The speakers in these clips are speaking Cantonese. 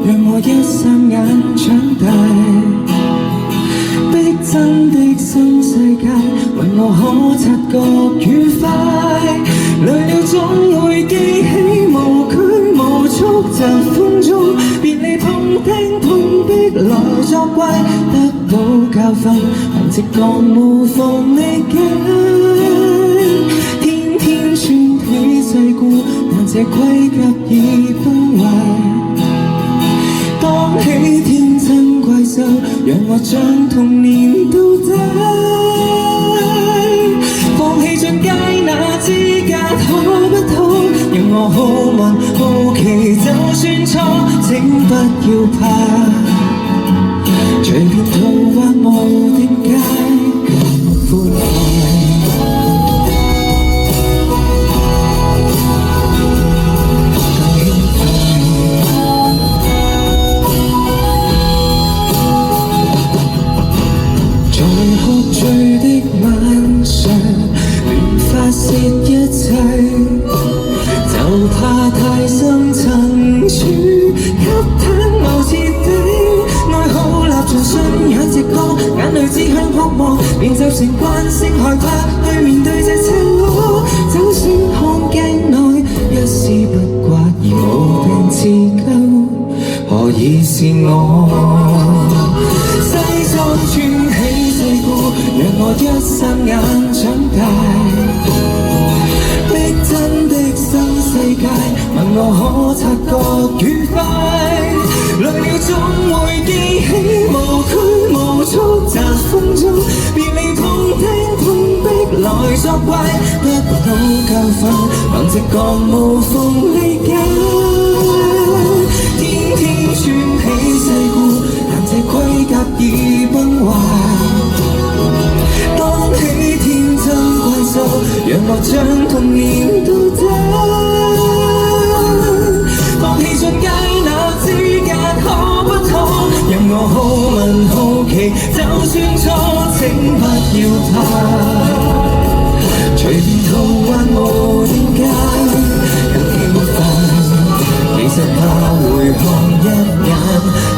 讓我一霎眼長大。逼真的新世界，問我可察覺愉快。累了總會記起無拘無束，疾風中別離碰釘碰壁來作怪，得到教訓，憑直覺無妨理解。天天穿起世故，但這盔甲已崩壞。當起天真怪獸，讓我將童年倒帶。放棄進街那資格可不可？讓我好問好奇，就算錯，請不要怕。隨便途或無定界，寬闊。醉的晚上，亂發洩一切，就怕太深層處給坦無徹底。愛好立場信仰直覺，眼淚只向渴望，練就成慣性害怕去面對這赤裸。就算看鏡內一絲不掛而無病自救，何以是我？西裝穿起世故，讓我一霎眼長大。逼真的新世界，問我可察覺愉快。累了總會記起無拘無束，疾風中別離碰釘碰壁來作怪，得到教訓，憑直覺無縫理解。天天穿起世故，但這盔甲已崩壞。當起天真怪獸，讓我將童年倒帶。放棄進街那資格可不可？讓我好問好奇，就算錯，請不要怕。隨便途或無定界，更輕快。其實怕回看一眼，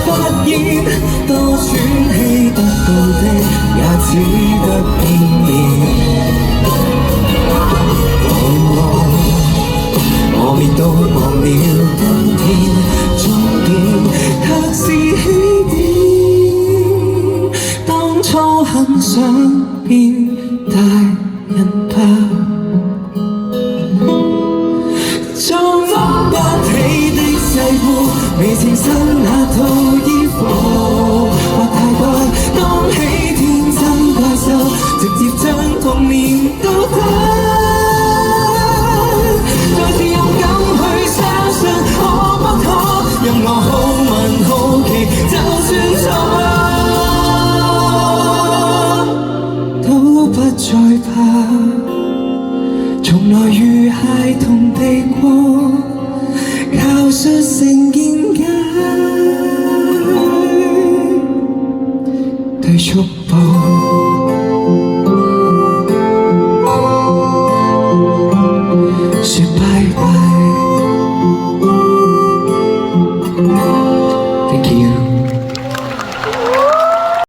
發現多喘氣得到的也只得片面。我面都忘了今天，終點卻是起點。當初很想變大人吧。未情身那套衣服或太怪，當起天真怪獸，直接將童年倒帶。再次勇敢去相信可不可，讓我好問好奇，就算錯都不再怕。從來如孩童地過，靠述成見解，對束縛，說拜拜。